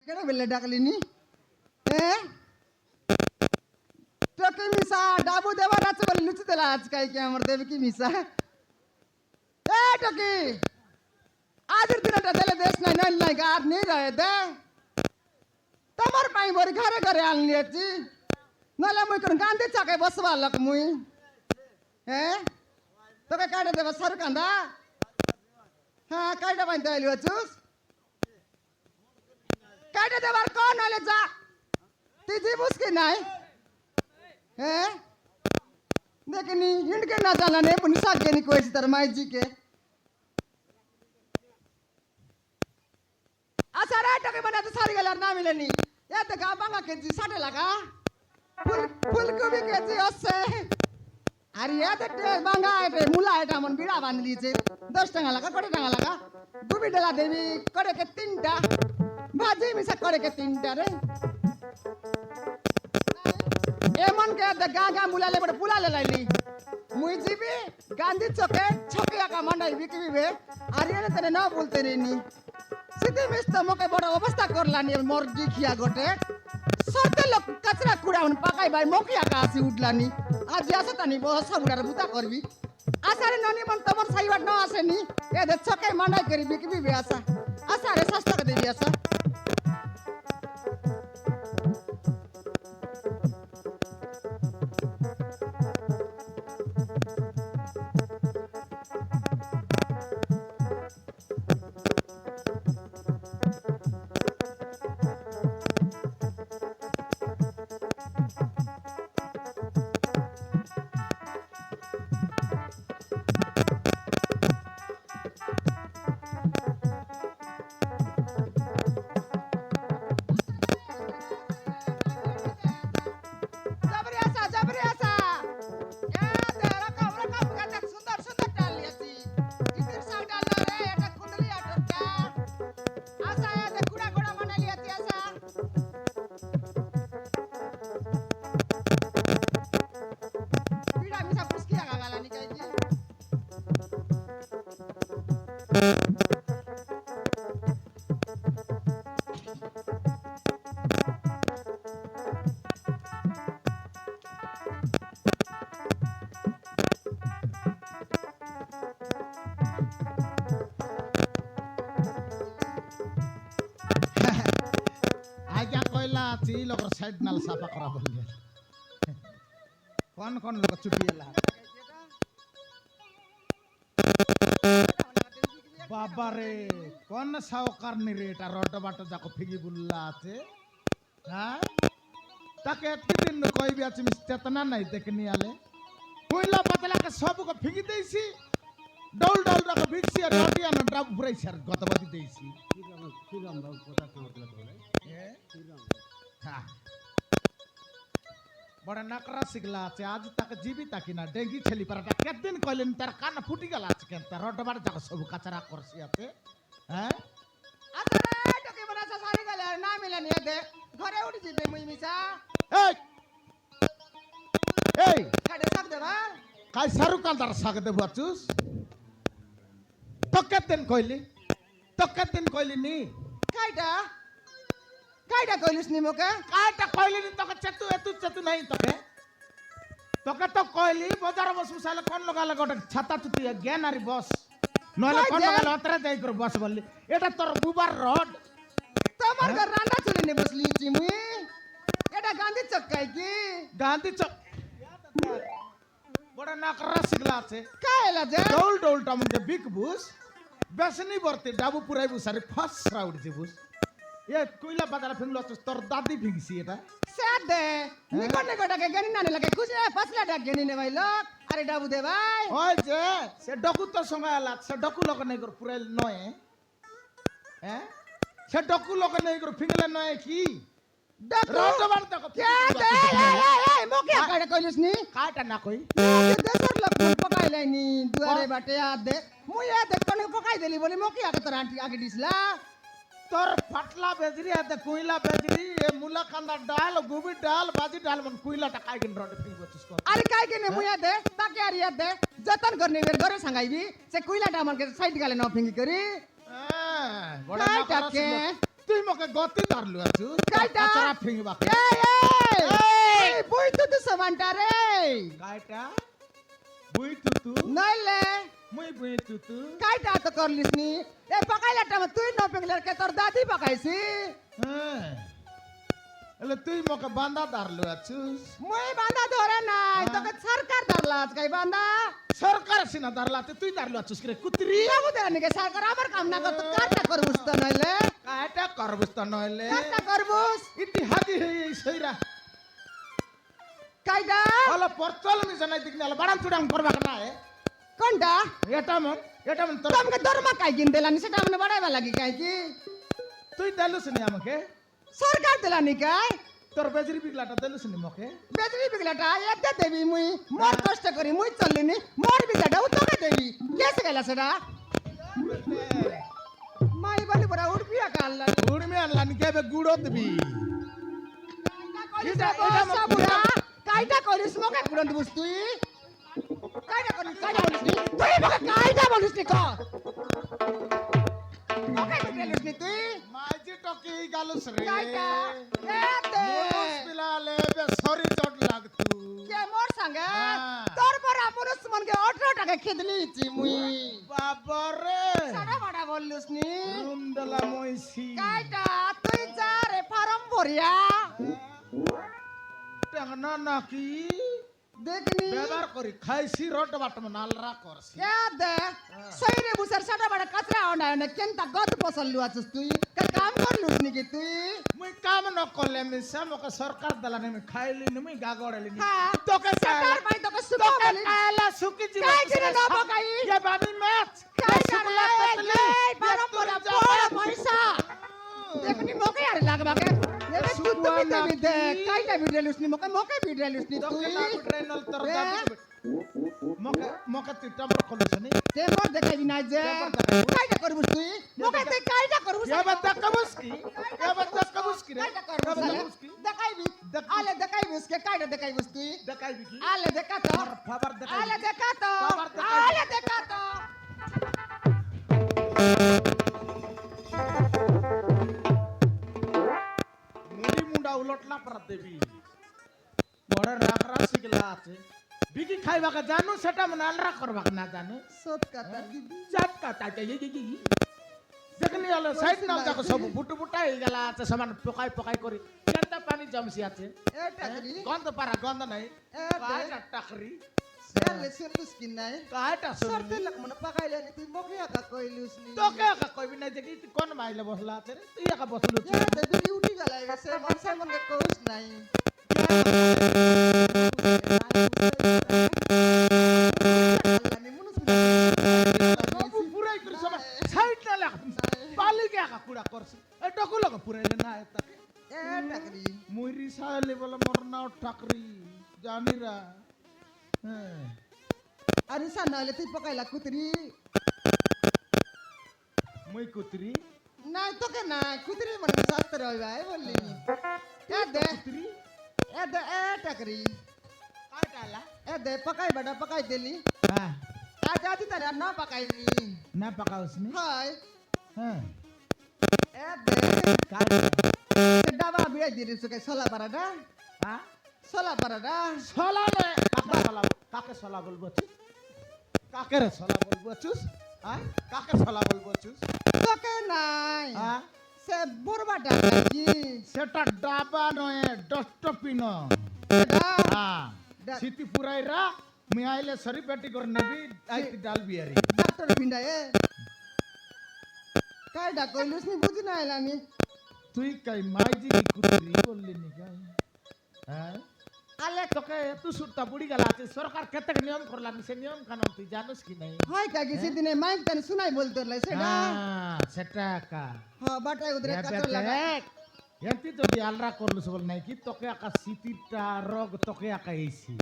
কেন বেলে ডাকলিনি তোকে মিশা ডাবু দেবার আছে বলে লুচি দিলা আজকাই কি আমার দেবে কি মিশা টকি আজের দিনটা দিলে দেশ নাই নাই নাই আর নেই রয়ে দে তোমার পাই বড় ঘরে ঘরে আনলিয়েছি নাহলে মুই কোন গান্ধী চাকায় বসবা লোক মুই তোকে কাটে দেবা সর কান্দা হ্যাঁ কাইটা বাইতে আইলি হচ্ছুস কাইটা দেবার কোন হলে যা তুই জীবুস কি নাই দেখিনি হিন্ডকে না জানানে পুনি সাগেনি কইছি তার মাইজিকে আচ্ছা রাইটাকে বানাতে সারি গেল আর না মিলেনি এতে গা বাঙা কেজি 60 টাকা ফুলকপি কেজি আছে আর এতে বাঙা এতে মুলা এটা মন বিড়া বাঁধ দিয়েছে 10 টাকা লাগা 20 টাকা লাগা গুবি ডলা দেবি করে কে 3টা ভাজি মিশা করে কে 3টা রে এমন কে গা গা মুলালে বড় পুলালে লাইলি মুই জিবি গান্ধী চকে ছকে আকা মানাই বিকিবি আর এনে তনে না বলতে রেনি সিধে মিস্ত মকে বড় অবস্থা করলানি মর্জি খিয়া গটে সতে লোক কচরা কুড়া উন পাকাই ভাই মকি আকা আসি উঠলানি আজ আসে তানি বস বুড়ার বুতা করবি আসারে ননি মন তোমার সাইবার না আসেনি এ দে ছকে মানাই করি বিকিবি আসা আসারে সস্তা কে দেবি আসা লগর সাইড নাল সাফা করা বললে কোন কোন লোক চুপি এলা বাবারে কোন সাউকার নি রে এটা রড বাট যাকো ফিগি বুল্লা আছে হ্যাঁ তাকে এতদিন কইবি আছে চেতনা নাই দেখনি আলে কইলা পাতলাকে সবকে ফিগি দেইছি ডল ডল রাখো ভিক্সি আর রটি আর ডাব ফুরাইছি আর গতবাদি দেইছি কিরম দাও কথা কইলা বলে বড় নাকরা শিখলা আছে আজ তাকে জীবিতা কিনা ডেঙ্গি ছেলি পারাটা কতদিন কইলেন তার কান ফুটি গেল আছে কেন তার রডবার যাক সব কাচরা করছি আছে হ্যাঁ আচ্ছা রে টকে বনাসা সারি গেল না মিলেনি দে ঘরে উঠি যাবে মুই মিছা এই এই কাটে সাক দেবা কাই শাহরুখ খান তার সাক দেব আছুস তো কতদিন কইলি নি কাইটা কাইটা কইলিস নি মোকে কাইটা কইলি নি তোকে চেতু নাই তোকে তো কইলি বাজার বস মুসালে কোন লগালে গোটে ছাতা চুতি জ্ঞানারি বস নলে কোন লগালে অতরে যাই করে বস বললি এটা তোর বুবার রড তোমার ঘর রান্না চুলি নে বসলি চিমুই এটা গান্ধী চক্কাই কি গান্ধী চক বড় নাকরা শিখলা আছে কাইলা যে ডোল ডোল টামকে বিক বুস বেসনি বর্তে ডাবু পুরাই বুসারে ফার্স্ট রাউন্ড যে বুস এ কইলা বাজারে ফিংলো তোর দাদি ফিংছি এটা সাদে নিকট নিকটকে গনি না লাগে কুছে পাছলা ডাক গনি নে ভাই লোক আরে ডাবু দে ভাই ওই যে সে ডকু তোর সঙ্গে আলা সে ডকু লোক নাই কর পুরাই নয় হ্যাঁ সে ডকু লোক নাই কর ফিংলে নয় কি রডবার দেখো কে দে এই মোকে কাটা কইলিস নি কাটা না কই দেশর লোক পকাই লাইনি দুয়ারে বাটে আ দে মুই এ দেখ কোনে পকাই দেলি বলি মোকে আগে তোর আন্টি আগে দিছলা তোর ফাটলা বেজরি আছে কইলা বেজরি এ মুলা কান্দা ডাল গোবি ডাল বাজি ডাল মন কইলাটা কাই কিন রড ফিং বছিস কর আরে কাই কিনে মুই দে তাকে আর ইয়া দে যতন করনি বের ঘরে সাঙ্গাইবি সে কইলাটা আমাকে সাইড গালে ন ফিঙ্গি করি বড় কাইটাকে তুই তুই মকে গতি ধরলু আছু কাইটা? আছরা ফিংবা এই বই তো সমানটা রে কাইটা বুই তুতু নইলে মুই বুই তুতু কাইটা তো করলিস নি এ পকাইলাটা তুই ন পেগলার কে তোর দাদি পকাইছি হ্যাঁ এলে তুই মকে বান্দা ধরলু আছুস মুই বান্দা ধরে নাই হ্যাঁ। তোকে সরকার ধরলা আজকাই বান্দা সরকার সিনা ধরলাতে তুই ধরলু আছুস রে কুত্রি লাগু দেন নিকে সরকার আমার কাম না করতে কারটা করবুস তো নইলে কাইটা করবুস তো নইলে কারটা করবুস ইতিহাদি হই এই সইরা কাইটা হলো পরচল মি জানাই দিক নালে বাড়ান চুড়াম করবা না কোনটা এটা মন তোর তোমাকে দরমা কাই কিন দিলানি সেটা মানে বাড়াইবা লাগি কাই কি তুই দেলুস নি আমাকে সরকার দিলানি কাই তোর বেজরি বিগলাটা দেলুস নি মকে বেদরি বিগলাটা এতে দেবি মুই মোর কষ্ট করি মুই চললিনি মোর বিগলাটা ও তোকে দেবি কেসে গেলা সেটা মাই বলি বড় উড়পিয়া কাল্লা উড়মি আনলানি কেবে গুড়ো দিবি এটা বুড়া কাইটা করিস মকে গুড়ন দিবস তুই কাইটা করিস তুই মকে কাইটা বলিস নি ক মকে বলিস নি তুই মাঝে টকে গালুস রে কাইটা এতে মুসবিলালে বে সরি চট লাগতু কে মোর সঙ্গে হ্যাঁ। তোর পর পুরুষ মনকে 18 টাকা খেদলিছি মুই বাবারে সাড়া বাড়া বললিস নি রুমডলা মইছি কাইটা তুই যা রে ফার্ম ভরিয়া টাংনা নাকি দেখনি ব্যবহার করি খাইছি রট বাটম নালরা করছি কে দে সইরে বুসার সাড়া বাড়া কাচরা অনা না কেনতা গত পছললু আছিস তুই কা কাম করলুস নাকি তুই মুই কাম ন করলে মিছা মকে সরকার দলানে আমি খাইলি নি মুই গাগড়ালি নি হ্যাঁ তোকে সরকার পাই তোকে সুখা বলি কালা সুকি জীব কাই দিনে না বকাই কে বাবি ম্যাচ কাইটা রে ফার্ম ভরা বড় পয়সা দেখনি মকে আর লাগবাকে এবে তুই তুমি দেবি দে কাইটা ভিডিওলুস নি মকে ভিডিওলুস নি তুই তোকে না ট্রেনল তোর এ? দাবি মকে তুই টামর খলুস নি টেম্পর দেখাবি না যে কাইটা করবুস তুই মকে তুই কাইটা করবুস এবার দেখাবুস কি এবার দেখাবুস কি রে কাইটা করবুস এবার দেখাবুস কি দেখাইবি দেখ- আলে দেখাইবুস কে কাইটা দেখাইবুস তুই দেখাইবি কি আলে দেখা তো ফাবার দেখাইবি আলে দেখা তো বাবার দেখাইবি। আলে দেখা তো মুড়ি মুন্ডা উলটলা পর দেবি বড় রাখরা শিখলা আছে বিকি খাইবাকে জানো সেটা মনে আলরা করবাকে না জানো সত কথা দিবি জাত কাটা দেখনি হলো সাইড নাল দেখো সব বুটু বুটা হয়ে গেল আছে সমান পকাই পকাই করি কেনটা পানি জমছি আছে এটা করি গন্ধ পারা গন্ধ নাই এটা কায়টা টাকরি সেলে সেলুস কি নাই কায়টা সরতে সরতে লাগ মনে পাকাইলে নি তুই মকে আকা কইলুস নি তোকে একা কইবি না যে কি তুই কোন মাইলে বসলা আছে রে তুই একা বসলু এ দেবি উঠি গলাই গেছে মনসে মনকে কইস নাই বাবু পুরাই করে সব সাইড না লাগ পালি কে একা কুড়া করছ এ ডকু লাগা পুরাইলে না এটা মুইরি সাইলে বলে মোর নাও টাকরি জানিরা হ্যাঁ আরে সানালে তুই পকাইলা কুতরি মুই কুতরি নাই তোকে না কুতরি মানে শাস্ত্র হইবাই বললি এ দে কুতরি এ টাকরি কাটালা এ দে পকাই বড় পকাই দেলি হ্যাঁ আজ আদি তারে আর না পকাইলি না পাকাউসনি হয় হ্যাঁ এ দে কাটা সে ডাবা বিয়ে দিলি সুকে সোলা পারাডা হ্যাঁ সোলা পারাডা সলালে কাকে সলা বলবো চুস কাকে রে সলা বলবো চুস হ্যাঁ কাকে সলা বলবো চুস তোকে নাই হ্যাঁ সে বুড়বা ডাকি সেটা ডাবা নয় ডস্টপিন সেটা হ্যাঁ ডা- সিটি পুরাইরা মুই আইলে সরি পেটি করে নেবি আইতি ডাল বিয়ারি ডাক্তার ভিন্ডা এ কাই ডাক কইলুস নি বুঝি না এলানি তুই কাই মাইজি কি কুতরি বললি নি কাই হ্যাঁ আলে তোকে এত সুরতা বুড়ি গেল আছে সরকার কেতে নিয়ম করলাম সে নিয়ম কানুন তুই জানিস কি নাই হয় কাকি সেদিনে মাইক তানে শুনাই বলতে লাই সেটা হ্যাঁ সেটা কা হ্যাঁ বাটাই উদরে কাতর লাগা এমতি যদি আলরা করলুস বল নাই কি তোকে আকা সিটিটা রোগ তোকে আকা এইছি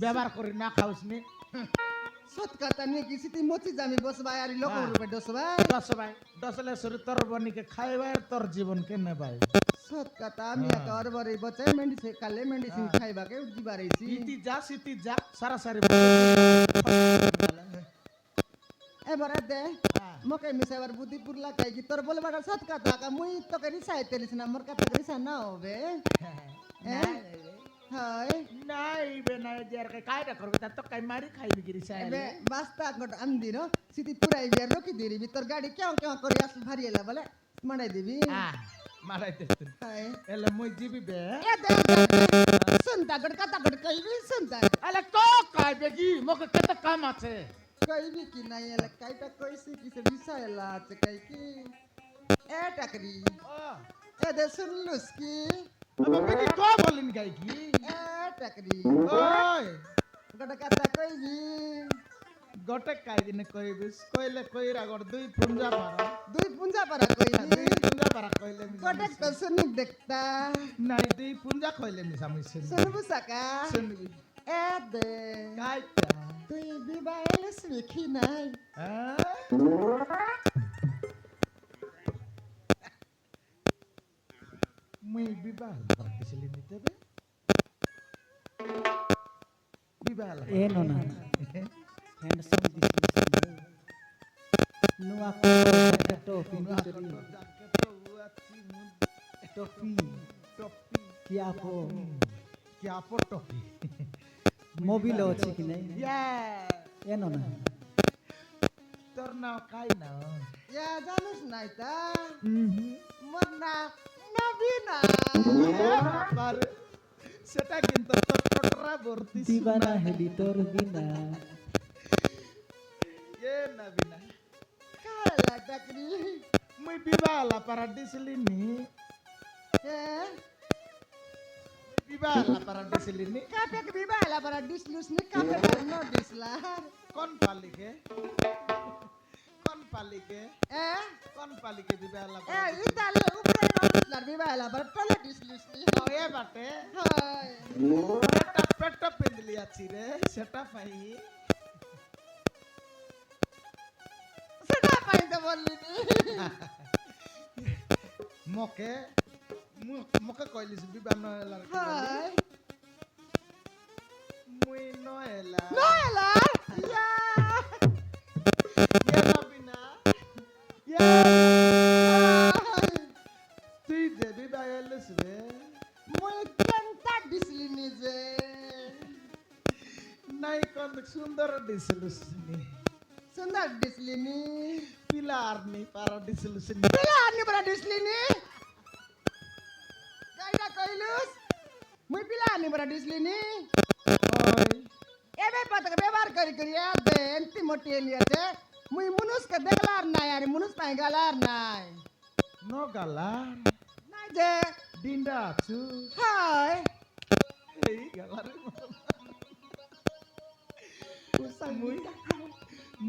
ব্যবহার করে না খাওস নি সত কথা নি কি সিটি মচি জামি বসবাই আর লোক হ্যাঁ। রূপে দসবাই দশলে সরি তোর বনিকে খাইবাই তোর জীবন কে নেবাই সত কথা আমি হ্যাঁ। এত অরবরে বচে মেডিসিন কালে মেডিসিন খাইবাকে দিবারেছি সিটি যা সারা সারি এবারে দে হ্যাঁ মোকে মিশাবার বুদ্ধি পুরলা কাই কি তোর বলে বাটা সৎ কথা কা মুই তোকে রিসাই তেলিস না মোর কথা রিসা না হবে হয় নাইবে না যে আর কাইটা করবে তা তো কাই মারি খাইবি কি রিসা এবে বাস্তা গট আন্দি নো সিটি পুরাই বিয়ার রকি দিবি তোর গাড়ি কেউ কেউ করে আসল ভারিয়েলা বলে মানাই দিবি মারাইতে হয় এলে মই জিবি বে এ দে সুনতা গট কথা গট কইবি সুনতা আলে তো কাইবে কি মোকে কত কাম আছে কইবি কি নাই এলা কাইটা কইছি কি সে রিসাইলা আছে কাই কি এ টাকরি এ দে শুনলুস কি আবে কি তো বলিন গাই কি এ টাকরি ওই গট কথা কইবি গটে কাই দিনে কইবিস কইলে কইরা গর দুই পুঞ্জা পারা দুই পুঞ্জা পারা কইবি দুই পুঞ্জা পারা কইলে গট তো শুনি দেখতা নাই দুই পুঞ্জা কইলে মিসামি শুনবু সাকা শুনবি এ দে কাইটা তুই বিবাইল শিখি নাই মুই বিবাহ করতেছিলি নিতে বে বিবাহ ए नोना हैंडसम दिस नुआ को टोपी निचरी टोपी टोपी क्या हो क्या पो टोपी मोबिल ଅଛି କି নাই या ए नोना তোর নাম কাই না ইয়া জানুস নাই তা মোর না নবীনা বাবার সেটা কিন্তু তোর টটরা ভর্তি दीवाना हेली तोर बिना এ নবীনা কালা টাকরি মুই বিবাহ পারা দিছিলি নি এ বিবাহ পারা দিছিলি নি কাপে কে বিবাইলা para dislus ni kape no disla কোন পালিকে কোন পালিকে এ কোন পালিকে বিবাহ এ ইতালে উপরে no disla বিবাইলা para tole dislus ni এ বাটে হয় পেটা পেটা পেন্দিলি আছি রে সেটা পাই সেটা পাইতে বললি নি মকে মকে কইলিস বিবাহ নয়লার কি বলি? হয় মুই নয়লা no ela ya এ নবীনা এ তুই যে বিবাহ এলিস রে মই কেনটা দিছলি নি যে নাই কোন সুন্দর দিছিলিস নি সুন্দর দিছলি নি পিলার নি পারা দিছিলিস নি পিলা আনি para দিছলি নি কাইটা কইলুস মই পিলা আনি para দিছলি নি ওই এবে পাতকে ব্যবহার করি করি দে এন্তি মোটি এলিয়াছে মুই মুনুসকে দেখলার নাই আর মুনুস পাই গালার নাই নগালার নাই যে ডিন্ডা আছু হাই এই গালারে মুই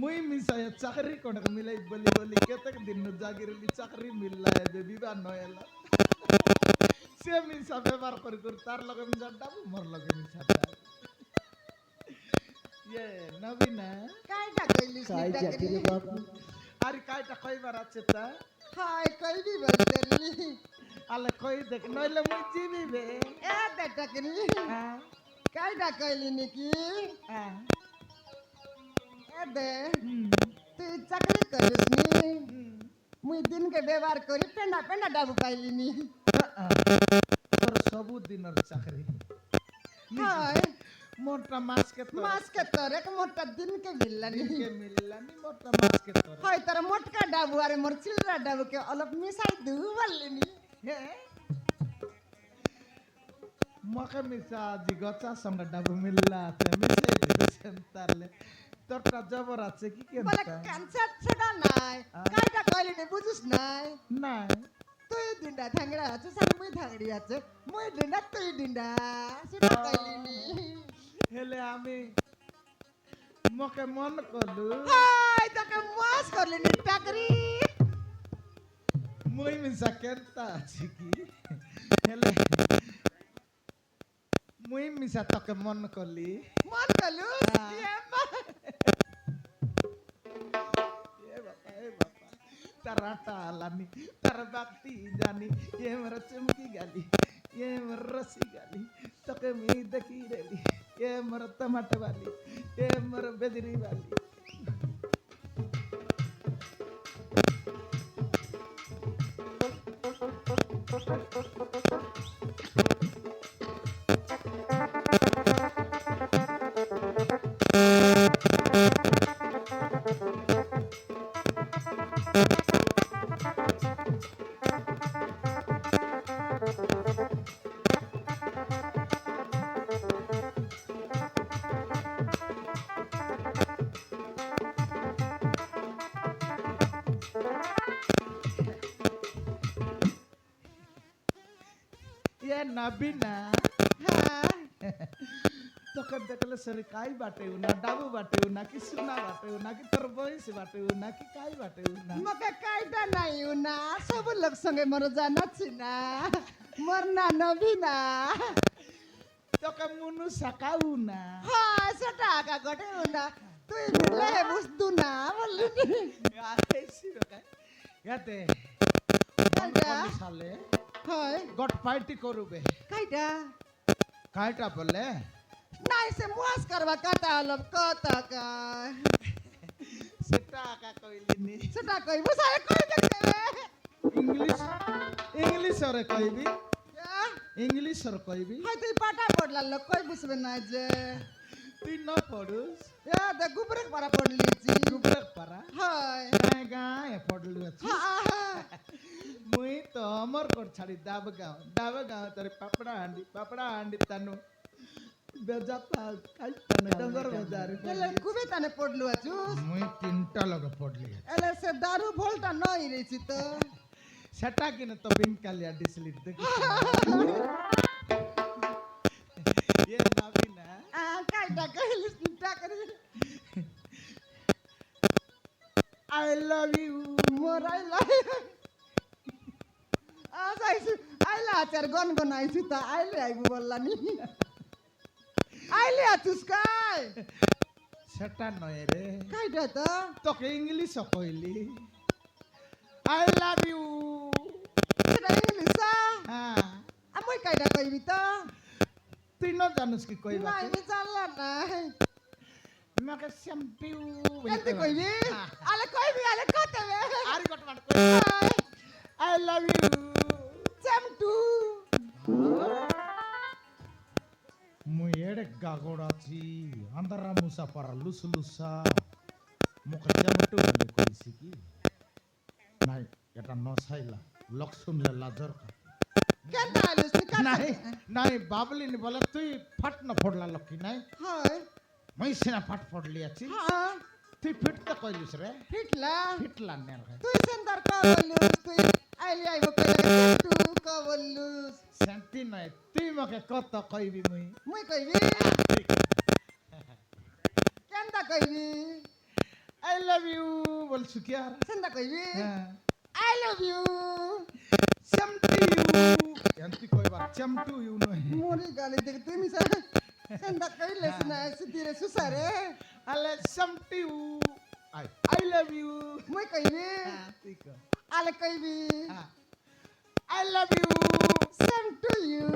মুই মিসায় চাকরি কোনক মিলাই বলি বলি কেতক দিন জাগিরলি চাকরি মিললা বে বিবাহ নয়লা সে মিসা ব্যবহার করি করি তার লগে মিসা ডাবু মোর লগে মিসা ডাবু ইয়ে নবীনা কাইটা কইলিস काय নি जाती रे बाबू আর কাইটা কইবার আছে তা হাই কইবি বলতেলি আলে কই দেখ নইলে মুই জিবি বে এ বেটা করি হ্যাঁ কাইটা কইলি নাকি হ্যাঁ এ দে তুই চাকরি করিস নি মুই দিনকে ব্যবহার করি পেন্ডা পেন্ডা ডাবু পাইলি নি তোর সবু দিনের চাকরি হাই মোটা মাছকে তোর মাসকে তোর এক মোটা দিনকে মিললানি দিনকে মিললানি মোটা মাছকে তোর হয় তোর মোটকা ডাবু আর মোর চিলরা ডাবুকে অলপ মিশাই দু বললিনি হ্যাঁ মকে মিশা আজি গচা সঙ্গে ডাবু মিললা আছে মিশাই দিয়েছেন তাহলে তোরটা জবর আছে কি বলে কেনটা ক্যান্সার ছেড়া নাই কাইটা কইলি নি বুঝিস নাই নাই তুই ডিন্ডা থাংড়া আছে সার মুই থাংড়ি আছে মুই ডিন্ডা তুই ডিন্ডা সেটা কইলি নি হেলে আমি মকে মন করলু হাই তোকে মাস করলি নি চাকরি মুই মিশা কেনতা আছে কি হেলে মুই মিশা তোকে মন করলি মন করলু ए बापा तराटा आलानी तर बागती जानी ये मर चमकी गाली ये मर रसी गाली तके मी दकी रेली ये मर टमाटर वाली ये मर बेदरी वाली ये नबीना হ্যাঁ তোকে দেখলে সরি কাই বাটেও না ডাবু বাটেও না কি সোনা বাটেও না কি তোর বয়স বাটেও না কি কাই বাটেও না মকে কাইটা নাই না সব লোক সঙ্গে মর জানাচ্ছি না মোর না নবী না তোকে মুনু সাকাও না হ্যাঁ সেটা আকা গটে না তুই মিলে বুঝতু না বললি ইয়াতে কাইটা সালে হয় গট পার্টি করবে কাইটা কাইটা বলে নাই সে মুয়াস করবা কাটা হলব কথা কা সেটা আকা কইলিনি সেটা কই বুঝায় কই দেখবে ইংলিশ রে কইবি ইংলিশ রে কইবি হয় তুই পাটা পড়লা লোক কই বুঝবে না যে তুই ন পড়ুস এ দে গুবরে পারা পড়লিছি গুবরে পারা হয় গায় গায় পড়লু আছে মুই তো অমর কর ছাড়ি দাব গাঁও তোর পাপড়া হান্ডি তানু বেজাতা কাইতানে ডঙ্গর বাজার এলে কুবে তানে পড়লু আছু মুই তিনটা লগে পড়লি এলে সে দারু ভোলটা নই রেছি তো সেটা কিনে তো বিনকালিয়া ডিসলিট দেখি এ নাবি না আ কাইটা কইলিস টা করে আই লাভ ইউ মোরাই লাই আ যাইছি আইলা আচার গন আইছি তা আইলে আইবু বললানি আইলে আছুস কাই সেটা নয় রে কাইটা তো তোকে ইংলিশ কইলি আই লাভ ইউ সেটা ইংলিশ হ্যাঁ আমি কাইটা কইবি তো তুই ন জানুস কি কইবা নাই আমি জানলা নাই আমাকে শ্যাম্পিউ কেনতে কইবি আলে কইবি আলে কতবে আরে গট মার কই আই লাভ ইউ চেমটু মুই এড়ে গাগড়াছি আন্দারা মুসা পারা লুসা মুখে জামটু বলে কইছি কি নাই এটা ন সাইলা লক শুনলে লাজর কেনতে আইলিস তুই নাই নাই বাবলিনি বলে তুই ফাট না ফড়লা লক্ষ্মী নাই হয় মই সিনা ফাট ফড়লি আছি হ্যাঁ তুই ফিটতে কইলিস রে ফিটলা ফিটলা নেল তুই সেন্টার ক বললুস তুই আইলি আইব কইলা চেমটু ক বললুস শান্তি নাই তুই মকে কত কইবি মুই কইবি কেনতা কইবি আই লাভ ইউ বলছু কি আর সেন্টা কইবি হ্যাঁ আই লাভ ইউ চামটি ইউ এন্তি কইবা চামটু ইউ নয় মোরি গালি দেখ তুই মিছা সেন্টা কইলেস না সিদিরে সুসারে আলে চামটি ইউ আই লাভ ইউ মুই কইবি তুই কো আলে কইবি I love you same to you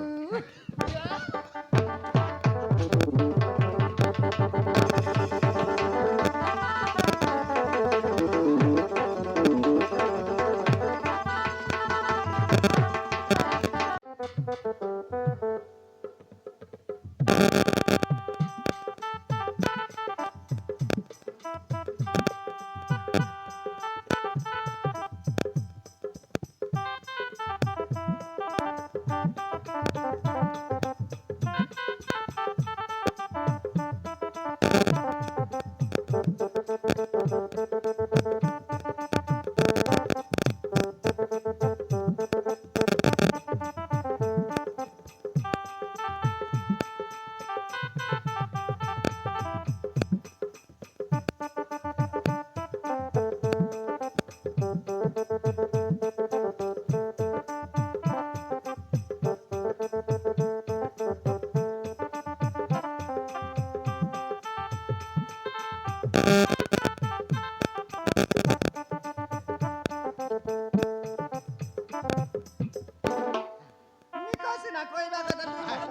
নিকোসি না কইবা কথা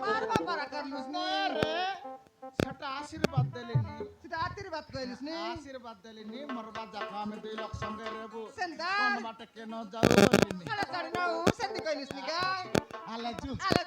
মারবা পারা করলুস নি রে সেটা আশীর্বাদ দেলিনি সেটা আশীর্বাদ কইলিস নি আশীর্বাদ দেলিনি মরবা জাকা আমি দুই লোক সঙ্গে রেবু সেন্টা কোন বাটে কেন যাও বলিনি সাড়ে সাড়ে নাও সেন্টি কইলিস নি গাই আলে জু আলে